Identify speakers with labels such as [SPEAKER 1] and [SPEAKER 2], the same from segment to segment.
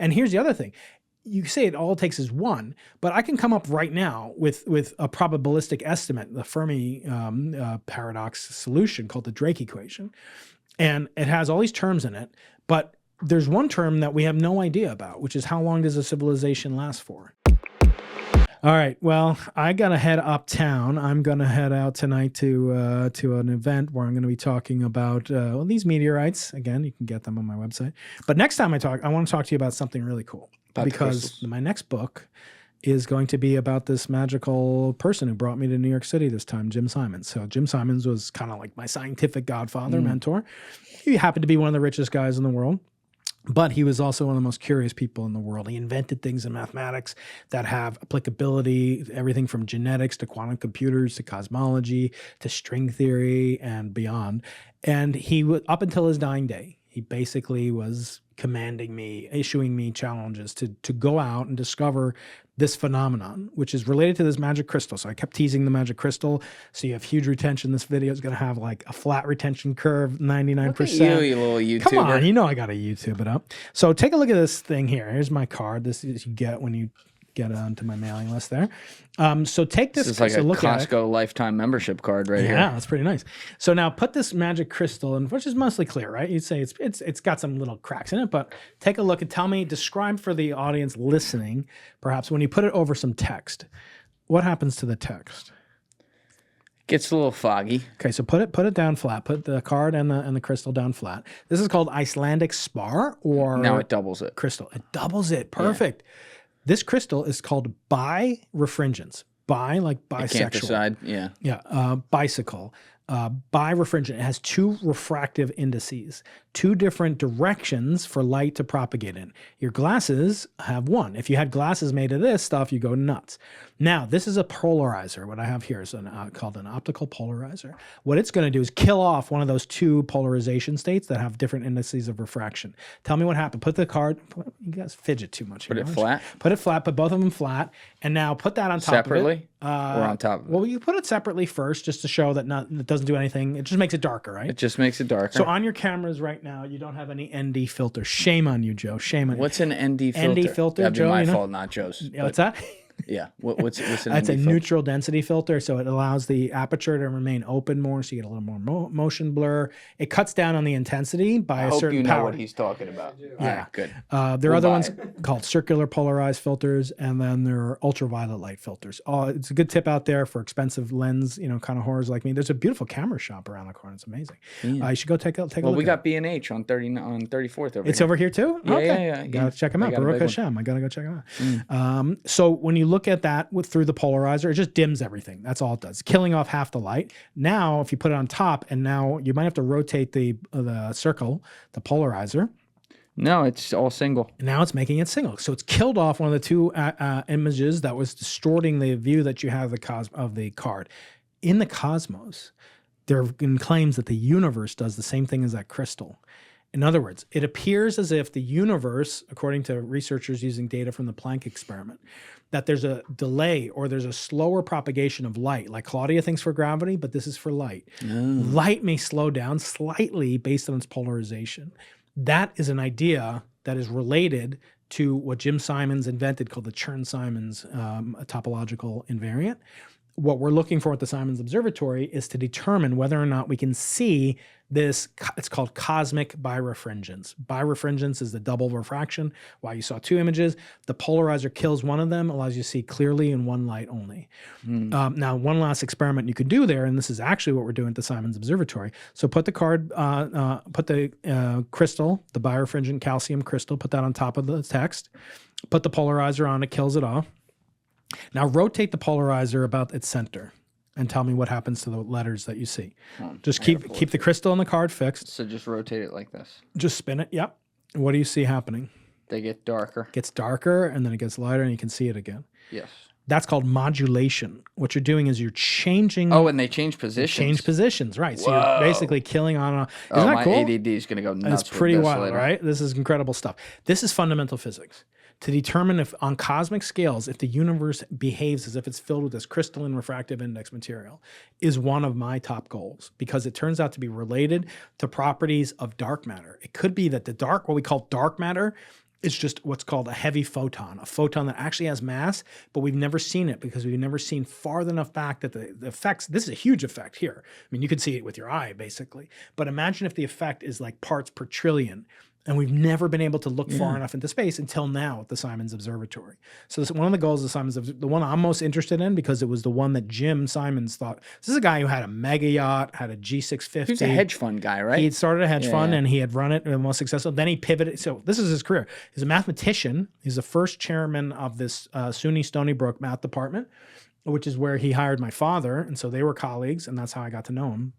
[SPEAKER 1] And here's the other thing. You say it all it takes is one, but I can come up right now with a probabilistic estimate, the Fermi paradox solution called the Drake equation. And it has all these terms in it, but there's one term that we have no idea about, which is how long does a civilization last for? All right. Well, I got to head uptown. I'm going to head out tonight to an event where I'm going to be talking about these meteorites. Again, you can get them on my website. But next time I want to talk to you about something really cool. Because my next book is going to be about this magical person who brought me to New York City this time, Jim Simons. So Jim Simons was kind of like my scientific godfather, mentor. He happened to be one of the richest guys in the world. But he was also one of the most curious people in the world. He invented things in mathematics that have applicability, everything from genetics to quantum computers to cosmology to string theory and beyond. And he would, up until his dying day, he basically was commanding me, issuing me challenges to go out and discover this phenomenon, which is related to this magic crystal. So I kept teasing the magic crystal. So you have huge retention. This video is going to have like a flat retention curve, 99%.
[SPEAKER 2] Look at you little YouTuber.
[SPEAKER 1] Come on, you know I got to YouTube it up. So take a look at this thing here. Here's my card. This is you get when you get onto my mailing list there. So take this.
[SPEAKER 2] This is like a Costco lifetime membership card right here.
[SPEAKER 1] Yeah, that's pretty nice. So now put this magic crystal in, which is mostly clear, right? You'd say it's got some little cracks in it, but take a look and tell me, describe for the audience listening, perhaps when you put it over some text, what happens to the text?
[SPEAKER 2] Gets a little foggy.
[SPEAKER 1] Okay, so put it down flat. Put the card and the crystal down flat. This is called Icelandic spar or
[SPEAKER 2] now it doubles it.
[SPEAKER 1] Crystal. It doubles it. Perfect. Yeah. This crystal is called birefringence. Bi, like bisexual.
[SPEAKER 2] I can't decide. Yeah.
[SPEAKER 1] Yeah. Bicycle. Birefringent. It has two refractive indices, two different directions for light to propagate in. Your glasses have one. If you had glasses made of this stuff, you go nuts. Now, this is a polarizer. What I have here is called an optical polarizer. What it's going to do is kill off one of those two polarization states that have different indices of refraction. Tell me what happened. Put the card, you guys fidget too much.
[SPEAKER 2] Put it flat?
[SPEAKER 1] Put it flat, put both of them flat, and now put that on top
[SPEAKER 2] separately?
[SPEAKER 1] of it.
[SPEAKER 2] Or on top of it?
[SPEAKER 1] Well, you put it separately first just to show that it doesn't do anything. It just makes it darker, right?
[SPEAKER 2] It just makes it darker.
[SPEAKER 1] So on your cameras right now, you don't have any ND filter. Shame on you, Joe. Shame on you.
[SPEAKER 2] What's an ND filter?
[SPEAKER 1] ND filter,
[SPEAKER 2] That'd be
[SPEAKER 1] Joe,
[SPEAKER 2] my fault, not Joe's.
[SPEAKER 1] Yeah, what's that?
[SPEAKER 2] Yeah. What's an
[SPEAKER 1] That's
[SPEAKER 2] ND
[SPEAKER 1] a
[SPEAKER 2] filter?
[SPEAKER 1] neutral density filter, so it allows the aperture to remain open more, so you get a little more motion blur. It cuts down on the intensity by a certain
[SPEAKER 2] you know
[SPEAKER 1] power.
[SPEAKER 2] what he's talking about.
[SPEAKER 1] Yeah,
[SPEAKER 2] All right, good.
[SPEAKER 1] There are other ones called circular polarized filters, and then there are ultraviolet light filters. It's a good tip out there for expensive lens, kind of whores like me. There's a beautiful camera shop around the corner. It's amazing. Yeah. You should go take a look.
[SPEAKER 2] Well, we got B&H on 34th over
[SPEAKER 1] It's
[SPEAKER 2] here.
[SPEAKER 1] over here too?
[SPEAKER 2] Yeah,
[SPEAKER 1] okay.
[SPEAKER 2] yeah.
[SPEAKER 1] Gotta check them out. Baruch Hashem. I gotta go check them out. So when you look at that through the polarizer, it just dims everything. That's all it does, killing off half the light. Now, if you put it on top, and now you might have to rotate the circle, the polarizer.
[SPEAKER 2] No, it's all single.
[SPEAKER 1] Now it's making it single. So it's killed off one of the two images that was distorting the view that you have of the card. In the cosmos, there have been claims that the universe does the same thing as that crystal. In other words, it appears as if the universe, according to researchers using data from the Planck experiment, that there's a delay or there's a slower propagation of light. Like Claudia thinks for gravity, but this is for light. Light may slow down slightly based on its polarization. That is an idea that is related to what Jim Simons invented called the Chern-Simons topological invariant. What we're looking for at the Simons Observatory is to determine whether or not we can see this. It's called cosmic birefringence. Birefringence is the double refraction. Why you saw two images. The polarizer kills one of them, allows you to see clearly in one light only. Now, one last experiment you could do there, and this is actually what we're doing at the Simons Observatory. So put the card, put the crystal, the birefringent calcium crystal, put that on top of the text. Put the polarizer on, it kills it off. Now rotate the polarizer about its center and tell me what happens to the letters that you see. Just keep the crystal on the card fixed.
[SPEAKER 2] So just rotate it like this.
[SPEAKER 1] Just spin it. Yep. What do you see happening?
[SPEAKER 2] They get darker.
[SPEAKER 1] It gets darker and then it gets lighter and you can see it again.
[SPEAKER 2] Yes.
[SPEAKER 1] That's called modulation. What you're doing is you're changing.
[SPEAKER 2] Oh, and they change positions.
[SPEAKER 1] Change positions, right? So you're basically killing on. Isn't that
[SPEAKER 2] my
[SPEAKER 1] cool?
[SPEAKER 2] ADD is going to go nuts.
[SPEAKER 1] It's pretty
[SPEAKER 2] with this
[SPEAKER 1] wild,
[SPEAKER 2] later.
[SPEAKER 1] right? This is incredible stuff. This is fundamental physics. To determine if, on cosmic scales, if the universe behaves as if it's filled with this crystalline refractive index material is one of my top goals because it turns out to be related to properties of dark matter. It could be that what we call dark matter It's just what's called a heavy photon, a photon that actually has mass, but we've never seen it because we've never seen far enough back that the effects, this is a huge effect here. I mean, you could see it with your eye basically, but imagine if the effect is like parts per trillion. And we've never been able to look far enough into space until now at the Simons Observatory. So this, one of the goals of Simons, the one I'm most interested in because it was the one that Jim Simons thought. This is a guy who had a mega yacht, had a G650.
[SPEAKER 3] He was a hedge fund guy, right?
[SPEAKER 1] He had started a hedge fund and he had run it and most successful. Then he pivoted. So this is his career. He's a mathematician. He's the first chairman of this SUNY Stony Brook math department, which is where he hired my father. And so they were colleagues, and that's how I got to know him.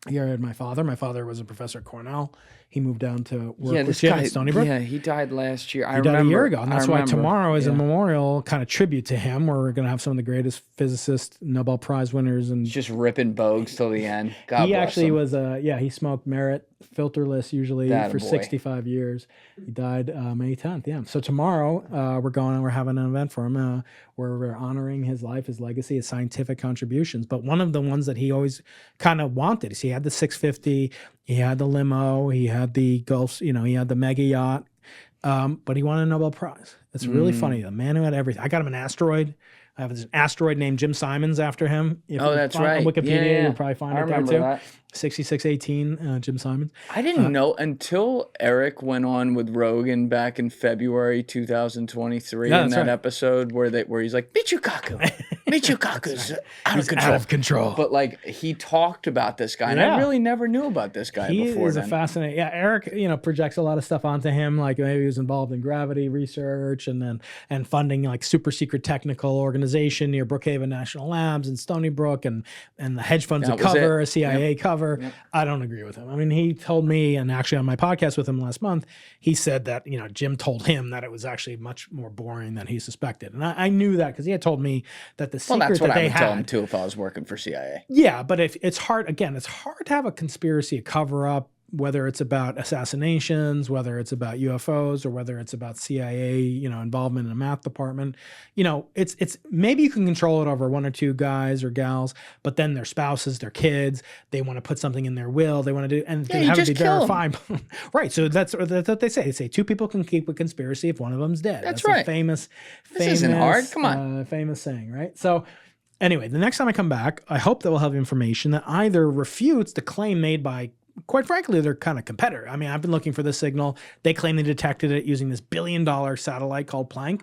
[SPEAKER 1] He hired my father. My father was a professor at Cornell. He moved down to work with Jim at Stony Brook.
[SPEAKER 3] Yeah, he died last year.
[SPEAKER 1] He died a year ago. And that's why tomorrow is a memorial kind of tribute to him, where we're going to have some of the greatest physicists, Nobel Prize winners. And
[SPEAKER 3] just ripping bogues till the end. God
[SPEAKER 1] he
[SPEAKER 3] bless
[SPEAKER 1] actually
[SPEAKER 3] him.
[SPEAKER 1] was, he smoked merit, filterless usually for 65 years. He died May 10th. Yeah. So tomorrow we're having an event for him where we're honoring his life, his legacy, his scientific contributions. But one of the ones that he always kind of wanted is he had the 650, he had the limo, he had the Gulf, he had the mega yacht, but he won a Nobel Prize. It's really funny. The man who had everything. I got him an asteroid. I have an asteroid named Jim Simons after him. If
[SPEAKER 3] that's right.
[SPEAKER 1] On Wikipedia,
[SPEAKER 3] Yeah.
[SPEAKER 1] you'll probably find
[SPEAKER 3] I
[SPEAKER 1] it there
[SPEAKER 3] remember
[SPEAKER 1] too.
[SPEAKER 3] that.
[SPEAKER 1] 6618, Jim Simons.
[SPEAKER 3] I didn't know until Eric went on with Rogan back in February 2023 in that episode where he's like, Michikaku. Michikaku's out of control. But like he talked about this guy, and I really never knew about this guy before.
[SPEAKER 1] He is a fascinating. Yeah, Eric, projects a lot of stuff onto him. Like maybe he was involved in gravity research and funding like super secret technical organization near Brookhaven National Labs in Stony Brook and the hedge funds a CIA cover. Yep. I don't agree with him. I mean, he told me, and actually on my podcast with him last month, he said that, Jim told him that it was actually much more boring than he suspected. And I knew that because he had told me that the secret
[SPEAKER 3] that's what
[SPEAKER 1] that
[SPEAKER 3] I
[SPEAKER 1] they
[SPEAKER 3] would
[SPEAKER 1] had.
[SPEAKER 3] tell him too if I was working for CIA.
[SPEAKER 1] Yeah, but if it's hard, again, it's hard to have a conspiracy, a cover up, whether it's about assassinations, whether it's about UFOs, or whether it's about CIA, involvement in a math department. It's maybe you can control it over one or two guys or gals, but then their spouses, their kids, they want to put something in their will, they want to do, and they have it be verified. Right. So that's what they say. They say two people can keep a conspiracy if one of them's dead.
[SPEAKER 3] That's right.
[SPEAKER 1] A famous.
[SPEAKER 3] This isn't hard. Come on.
[SPEAKER 1] Famous saying, right? So. Anyway, the next time I come back, I hope that we'll have information that either refutes the claim made by, quite frankly, their kind of competitor. I mean, I've been looking for this signal. They claim they detected it using this $1 billion satellite called Planck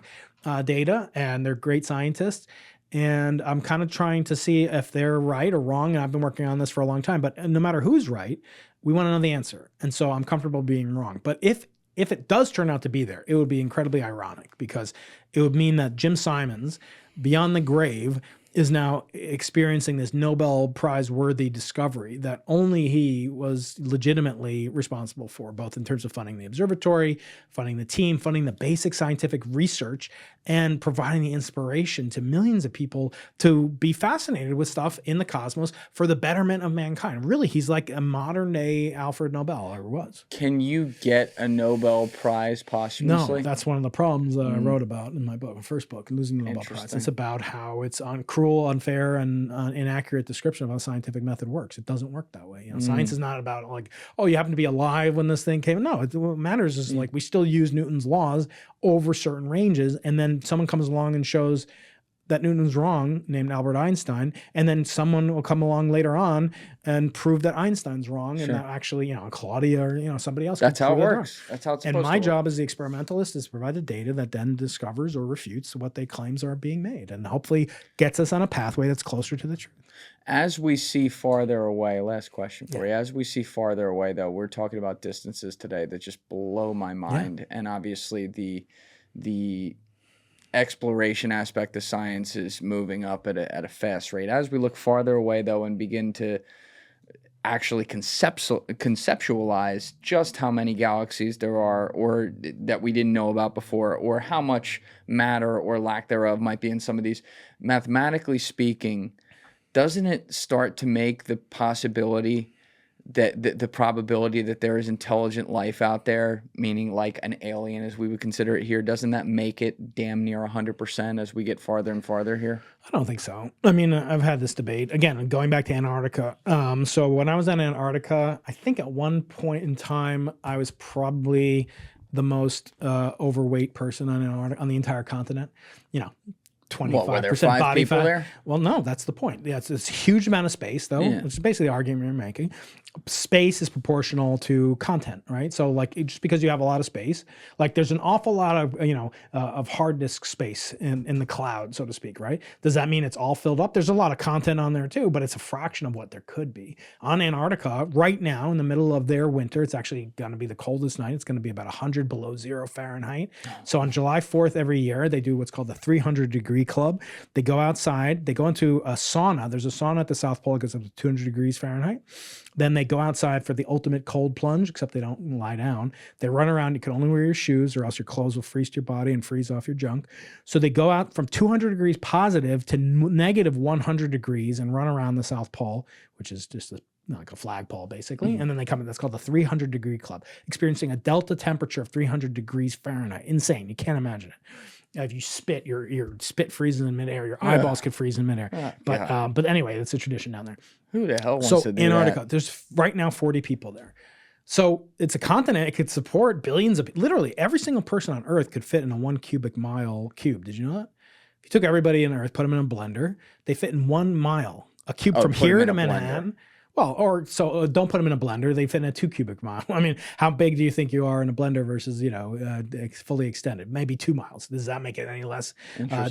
[SPEAKER 1] data, and they're great scientists. And I'm kind of trying to see if they're right or wrong. And I've been working on this for a long time. But no matter who's right, we want to know the answer. And so I'm comfortable being wrong. But if it does turn out to be there, it would be incredibly ironic because it would mean that Jim Simons, beyond the grave, is now experiencing this Nobel Prize worthy discovery that only he was legitimately responsible for, both in terms of funding the observatory, funding the team, funding the basic scientific research, and providing the inspiration to millions of people to be fascinated with stuff in the cosmos for the betterment of mankind. Really, he's like a modern day Alfred Nobel, or was.
[SPEAKER 3] Can you get a Nobel Prize posthumously?
[SPEAKER 1] No, that's one of the problems that I wrote about in my book, my first book, Losing the Nobel Prize. It's about how it's cruel, unfair, and inaccurate description of how scientific method works. It doesn't work that way. Science is not about like, oh, you happen to be alive when this thing came. No, what matters is like we still use Newton's laws over certain ranges, and then someone comes along and shows that Newton's wrong, named Albert Einstein, and then someone will come along later on and prove that Einstein's wrong, and that actually, Claudia or somebody else.
[SPEAKER 3] That's how it works. That's how it's supposed to work.
[SPEAKER 1] And my job as the experimentalist is to provide the data that then discovers or refutes what they claims are being made, and hopefully gets us on a pathway that's closer to the truth.
[SPEAKER 3] As we see farther away, last question for you. As we see farther away, though, we're talking about distances today that just blow my mind, and obviously the exploration aspect of science is moving up at a fast rate. As we look farther away, though, and begin to actually conceptualize just how many galaxies there are, or that we didn't know about before, or how much matter or lack thereof might be in some of these, mathematically speaking, doesn't it start to make the possibility that the probability that there is intelligent life out there, meaning like an alien as we would consider it here, doesn't that make it damn near 100% as we get farther and farther here?
[SPEAKER 1] I don't think so. I mean, I've had this debate. Again, going back to Antarctica. So when I was in Antarctica, I think at one point in time, I was probably the most overweight person on the entire continent. You know, 25%
[SPEAKER 3] five
[SPEAKER 1] body
[SPEAKER 3] people
[SPEAKER 1] fat.
[SPEAKER 3] there?
[SPEAKER 1] Well, no, that's the point. Yeah, it's a huge amount of space, though.
[SPEAKER 3] Yeah.
[SPEAKER 1] It's basically the argument you're making. Space is proportional to content, right? So, like, just because you have a lot of space, like, there's an awful lot of of hard disk space in the cloud, so to speak, right? Does that mean it's all filled up? There's a lot of content on there too, but it's a fraction of what there could be. On Antarctica, right now, in the middle of their winter, it's actually going to be the coldest night. It's going to be about 100 below zero Fahrenheit. So on July 4th every year, they do what's called the 300-degree club. They go outside, they go into a sauna. There's a sauna at the South Pole that goes up to 200 degrees Fahrenheit. Then they go outside for the ultimate cold plunge, except they don't lie down. They run around. You can only wear your shoes or else your clothes will freeze to your body and freeze off your junk. So they go out from 200 degrees positive to negative 100 degrees and run around the South Pole, which is just like a flagpole, basically. And then they come in, that's called the 300-degree club, experiencing a delta temperature of 300 degrees Fahrenheit. Insane. You can't imagine it. If you spit, your spit freezes in midair. Your eyeballs could freeze in midair. But anyway, that's a tradition down there.
[SPEAKER 3] Who the hell wants to do
[SPEAKER 1] Antarctica,
[SPEAKER 3] that?
[SPEAKER 1] there's right now 40 people there. So it's a continent. It could support billions of, literally every single person on Earth could fit in a 1 cubic mile cube. Did you know that? If you took everybody on Earth, put them in a blender, they fit in 1 mile. A cube from
[SPEAKER 3] put 'em
[SPEAKER 1] here
[SPEAKER 3] in
[SPEAKER 1] to
[SPEAKER 3] a blender.
[SPEAKER 1] Manhattan. Well, don't put them in a blender. They fit in a 2 cubic mile. I mean, how big do you think you are in a blender versus, fully extended? Maybe 2 miles. Does that make it any less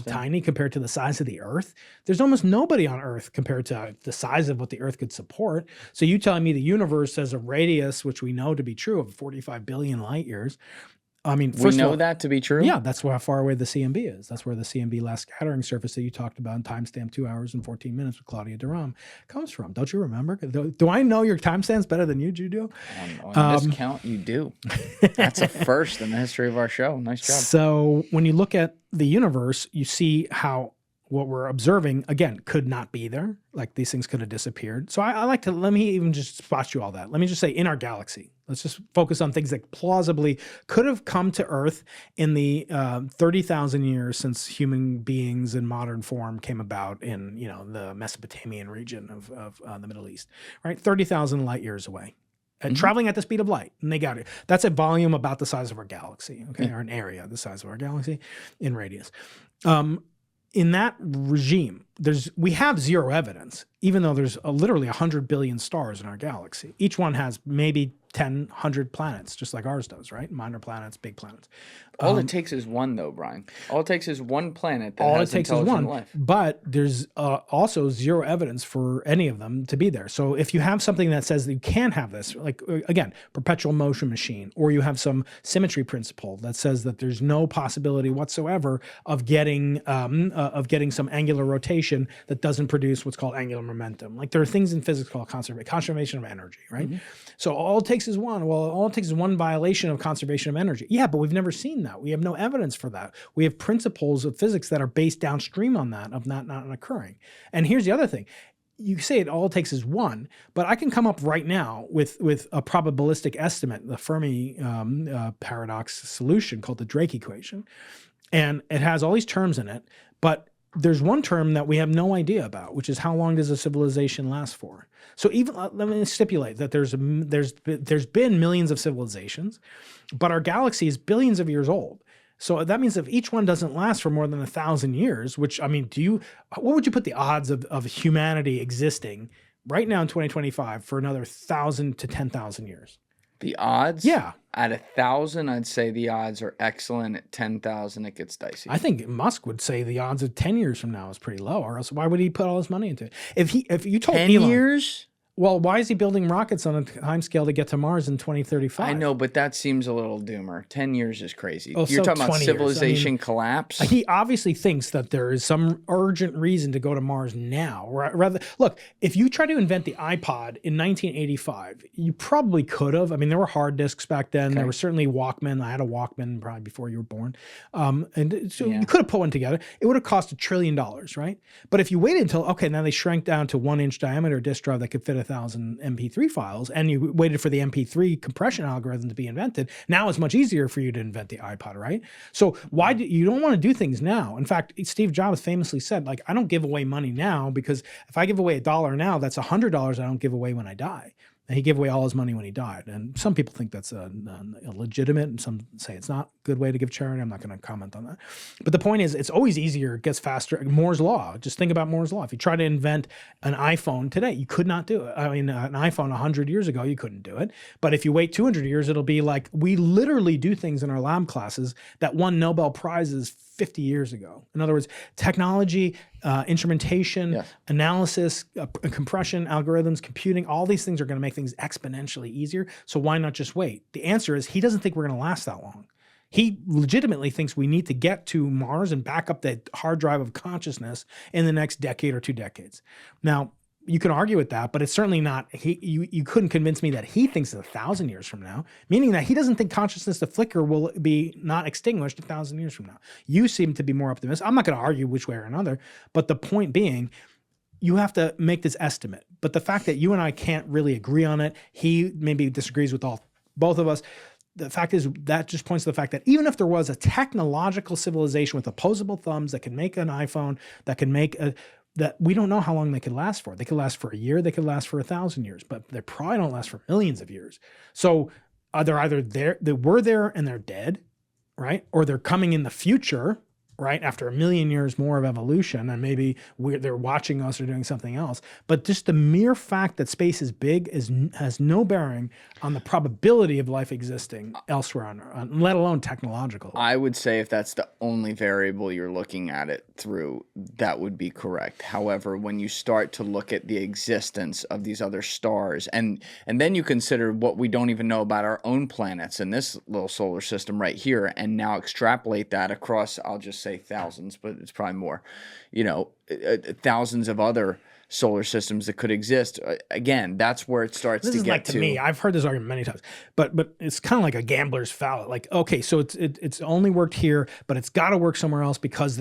[SPEAKER 1] tiny compared to the size of the Earth? There's almost nobody on Earth compared to the size of what the Earth could support. So you telling me the universe has a radius, which we know to be true, of 45 billion light years. I mean,
[SPEAKER 3] We
[SPEAKER 1] first of
[SPEAKER 3] know
[SPEAKER 1] all,
[SPEAKER 3] that to be true?
[SPEAKER 1] yeah, that's how far away the CMB is. That's where the CMB last scattering surface that you talked about in timestamp 2 hours and 14 minutes with Claudia Durham comes from. Don't you remember? Do I know your timestamps better than you do?
[SPEAKER 3] On this count, you do. That's a first in the history of our show. Nice job.
[SPEAKER 1] So when you look at the universe, you see how what we're observing, again, could not be there. Like these things could have disappeared. So I like to, let me even just spot you all that. Let me just say in our galaxy, let's just focus on things that plausibly could have come to Earth in the 30,000 years since human beings in modern form came about in, the Mesopotamian region of the Middle East, right? 30,000 light years away. And traveling at the speed of light, and they got it. That's a volume about the size of our galaxy, okay, or an area the size of our galaxy in radius. In that regime, we have zero evidence, even though there's literally 100 billion stars in our galaxy. Each one has maybe 10, 100 planets, just like ours does, right? Minor planets, big planets.
[SPEAKER 3] All it takes is one, though, Brian. All it takes is one planet that
[SPEAKER 1] All it
[SPEAKER 3] has
[SPEAKER 1] takes is
[SPEAKER 3] intelligent
[SPEAKER 1] one,
[SPEAKER 3] life.
[SPEAKER 1] but there's also zero evidence for any of them to be there. So if you have something that says that you can have this, like again, perpetual motion machine, or you have some symmetry principle that says that there's no possibility whatsoever of getting some angular rotation that doesn't produce what's called angular momentum. Like there are things in physics called conservation of energy, right? So all it takes is one. Well, all it takes is one violation of conservation of energy. Yeah, but we've never seen that. We have no evidence for that. We have principles of physics that are based downstream on that, of that not occurring. And here's the other thing. You say it all takes is one, but I can come up right now with a probabilistic estimate, the Fermi paradox solution called the Drake equation. And it has all these terms in it, but there's one term that we have no idea about, which is how long does a civilization last for? So even let me stipulate that there's been millions of civilizations, but our galaxy is billions of years old. So that means if each one doesn't last for more than 1,000 years, which, I mean, what would you put the odds of humanity existing right now in 2025 for another 1,000 to 10,000 years?
[SPEAKER 3] The odds?
[SPEAKER 1] Yeah.
[SPEAKER 3] At 1,000, I'd say the odds are excellent. At 10,000, it gets dicey.
[SPEAKER 1] I think Musk would say the odds of 10 years from now is pretty low, or else why would he put all his money into it? If you told
[SPEAKER 3] 10
[SPEAKER 1] Elon,
[SPEAKER 3] years?
[SPEAKER 1] Well, why is he building rockets on a time scale to get to Mars in 2035?
[SPEAKER 3] I know, but that seems a little doomer. 10 years is crazy.
[SPEAKER 1] Oh,
[SPEAKER 3] You're
[SPEAKER 1] so
[SPEAKER 3] talking about
[SPEAKER 1] 20 years.
[SPEAKER 3] civilization collapse?
[SPEAKER 1] He obviously thinks that there is some urgent reason to go to Mars now. Rather, look, if you try to invent the iPod in 1985, you probably could have. I mean, there were hard disks back then. There were certainly Walkman. I had a Walkman probably before you were born. And so you could have put one together. It would have cost $1 trillion, right? But if you waited until, okay, now they shrank down to 1-inch diameter disk drive that could fit 1,000 MP3 files, and you waited for the MP3 compression algorithm to be invented, now it's much easier for you to invent the iPod, right? So why do you don't want to do things now? In fact, Steve Jobs famously said, like, I don't give away money now because if I give away $1 now, that's $100 I don't give away when I die. And he gave away all his money when he died. And some people think that's illegitimate, and some say it's not a good way to give charity. I'm not going to comment on that. But the point is, it's always easier, it gets faster. Moore's Law, just think about Moore's Law. If you try to invent an iPhone today, you could not do it. I mean, an iPhone 100 years ago, you couldn't do it. But if you wait 200 years, it'll be like, we literally do things in our lab classes that won Nobel Prizes 50 years ago. In other words, technology, instrumentation, analysis, compression, algorithms, computing, all these things are going to make things exponentially easier. So why not just wait? The answer is he doesn't think we're going to last that long. He legitimately thinks we need to get to Mars and back up the hard drive of consciousness in the next decade or 2 decades. Now, you can argue with that, but it's certainly not, you couldn't convince me that he thinks it's 1,000 years from now, meaning that he doesn't think consciousness, the flicker, will be not extinguished 1,000 years from now. You seem to be more optimistic. I'm not going to argue which way or another, but the point being, you have to make this estimate. But the fact that you and I can't really agree on it, he maybe disagrees with both of us. The fact is, that just points to the fact that even if there was a technological civilization with opposable thumbs that can make an iPhone, that can make that we don't know how long they could last for. They could last for a year, they could last for 1,000 years, but they probably don't last for millions of years. So they're either there, they were there and they're dead, right? Or they're coming in the future, right? After 1 million years more of evolution, and maybe they're watching us or doing something else. But just the mere fact that space is big has no bearing on the probability of life existing elsewhere, on let alone technological.
[SPEAKER 3] I would say if that's the only variable you're looking at it through, that would be correct. However, when you start to look at the existence of these other stars, and then you consider what we don't even know about our own planets in this little solar system right here, and now extrapolate that across, I'll just say thousands, but it's probably more, thousands of other solar systems that could exist. Again, that's where it starts
[SPEAKER 1] this
[SPEAKER 3] to
[SPEAKER 1] is
[SPEAKER 3] get
[SPEAKER 1] like to me, I've heard this argument many times, but it's kind of like a gambler's foul. Like, okay, so it's only worked here, but it's got to work somewhere else because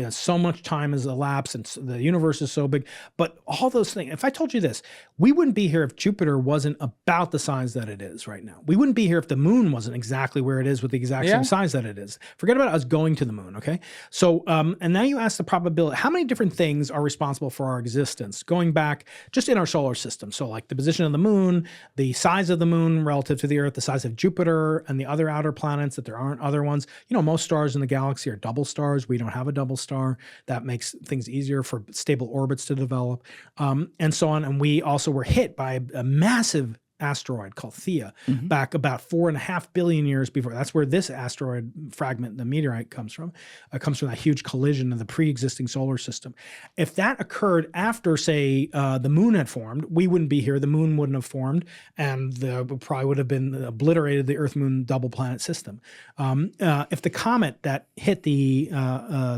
[SPEAKER 1] so much time has elapsed and the universe is so big. But all those things, if I told you this, we wouldn't be here if Jupiter wasn't about the size that it is right now. We wouldn't be here if the moon wasn't exactly where it is with the exact same size that it is. Forget about us going to the moon, okay? So, and now you ask the probability, how many different things are responsible for our existence going back just in our solar system? So like the position of the moon, the size of the moon relative to the Earth, the size of Jupiter and the other outer planets, that there aren't other ones. Most stars in the galaxy are double stars. We don't have a double star. That makes things easier for stable orbits to develop, and so on. And we also were hit by a massive asteroid called Theia back about 4.5 billion years before. That's where this asteroid fragment, the meteorite, comes from. It comes from that huge collision of the pre-existing solar system. If that occurred after, say, the moon had formed, we wouldn't be here. The moon wouldn't have formed, and probably would have been obliterated the Earth-Moon double planet system. If the comet that hit the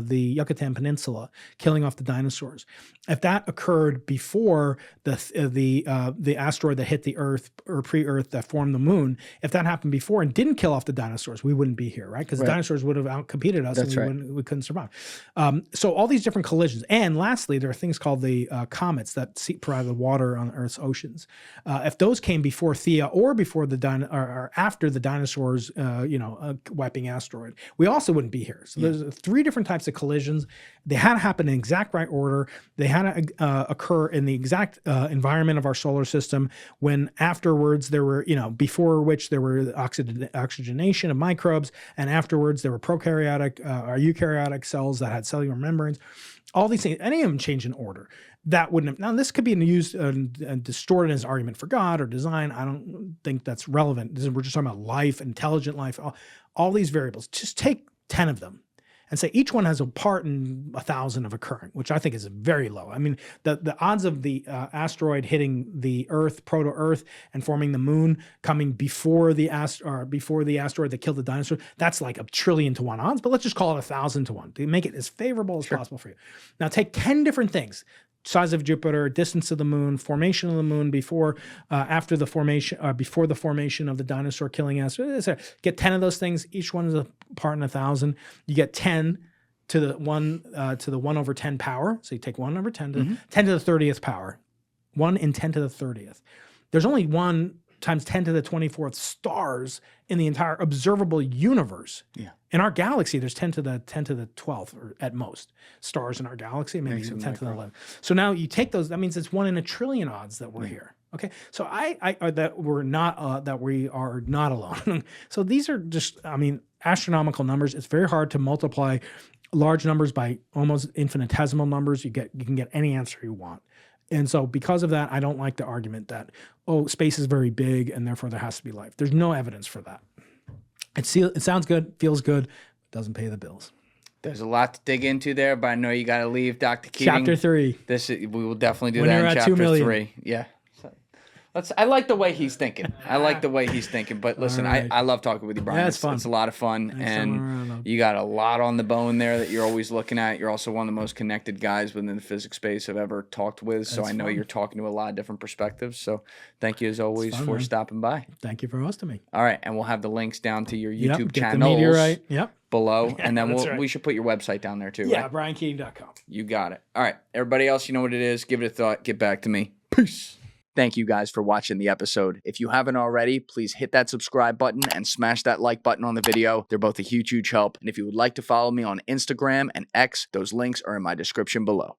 [SPEAKER 1] Yucatan Peninsula, killing off the dinosaurs, if that occurred before the asteroid that hit the Earth or pre-Earth that formed the moon, if that happened before and didn't kill off the dinosaurs, we wouldn't be here, right? Because the dinosaurs would have outcompeted us.
[SPEAKER 3] That's
[SPEAKER 1] and we couldn't survive. So all these different collisions. And lastly, there are things called the comets that provide the water on Earth's oceans. If those came before Theia or before or after the dinosaurs, wiping asteroid, we also wouldn't be here. So there's 3 different types of collisions. They had to happen in exact right order. They had to occur in the exact environment of our solar system, when afterwards there were, before which there were oxygenation of microbes, and afterwards there were prokaryotic or eukaryotic cells that had cellular membranes. All these things, any of them change in order. That wouldn't have, now this could be used and distorted as an argument for God or design. I don't think that's relevant. We're just talking about life, intelligent life, all these variables. Just take 10 of them and say each one has a part in 1,000 of occurring, which I think is very low. I mean, the odds of the asteroid hitting the Earth, proto-Earth, and forming the moon coming before the asteroid that killed the dinosaur, that's like 1,000,000,000,000 to 1 odds, but let's just call it 1,000 to 1 to make it as favorable as possible for you. Now take 10 different things: size of Jupiter, distance of the moon, formation of the moon before the formation of the dinosaur killing asteroid. Get 10 of those things. Each one is a part in 1,000. You get 10 to the 1 over 10 power. So you take 1 over 10 to 10 to the 30th power. 1 in 10 to the 30th. There's only 1 times 10 to the 24th stars in the entire observable universe. Yeah. In our galaxy, there's 10 to the 12th, or at most, stars in our galaxy, maybe 10 to the 11th. So now you take those, that means it's 1 in a trillion odds that we're here. Okay, so that we are not alone. So these are just, I mean, astronomical numbers. It's very hard to multiply large numbers by almost infinitesimal numbers. You can get any answer you want. And so because of that, I don't like the argument that, oh, space is very big and therefore there has to be life. There's no evidence for that. It sounds good, feels good, but doesn't pay the bills.
[SPEAKER 3] There's a lot to dig into there, but I know you got to leave, Dr. Keating.
[SPEAKER 1] Chapter 3.
[SPEAKER 3] We will definitely do
[SPEAKER 1] When
[SPEAKER 3] that
[SPEAKER 1] you're
[SPEAKER 3] in
[SPEAKER 1] at
[SPEAKER 3] chapter
[SPEAKER 1] 2 million.
[SPEAKER 3] 3. Yeah. I like the way he's thinking. But listen,
[SPEAKER 1] All right.
[SPEAKER 3] I love talking with you, Brian.
[SPEAKER 1] Yeah, it's fun.
[SPEAKER 3] It's a lot of fun.
[SPEAKER 1] Thanks for coming
[SPEAKER 3] And
[SPEAKER 1] around.
[SPEAKER 3] you got a lot on the bone there that you're always looking at. You're also one of the most connected guys within the physics space I've ever talked with. So
[SPEAKER 1] That's
[SPEAKER 3] I know
[SPEAKER 1] fun.
[SPEAKER 3] you're talking to a lot of different perspectives. So thank you as always
[SPEAKER 1] fun,
[SPEAKER 3] for
[SPEAKER 1] man.
[SPEAKER 3] stopping by.
[SPEAKER 1] Thank you for hosting me.
[SPEAKER 3] All right. And we'll have the links down to your
[SPEAKER 1] Yep,
[SPEAKER 3] YouTube
[SPEAKER 1] get the
[SPEAKER 3] channels
[SPEAKER 1] meteorite. Yep.
[SPEAKER 3] below. And then
[SPEAKER 1] that's right.
[SPEAKER 3] we should put your website down there too,
[SPEAKER 1] Yeah,
[SPEAKER 3] right?
[SPEAKER 1] briankeating.com.
[SPEAKER 3] You got it. All right. Everybody else, you know what it is. Give it a thought. Get back to me. Peace. Thank you guys for watching the episode. If you haven't already, please hit that subscribe button and smash that like button on the video. They're both a huge, huge help. And if you would like to follow me on Instagram and X, those links are in my description below.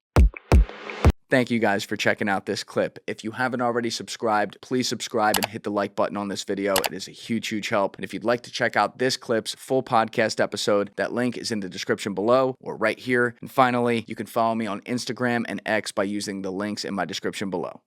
[SPEAKER 3] Thank you guys for checking out this clip. If you haven't already subscribed, please subscribe and hit the like button on this video. It is a huge, huge help. And if you'd like to check out this clip's full podcast episode, that link is in the description below or right here. And finally, you can follow me on Instagram and X by using the links in my description below.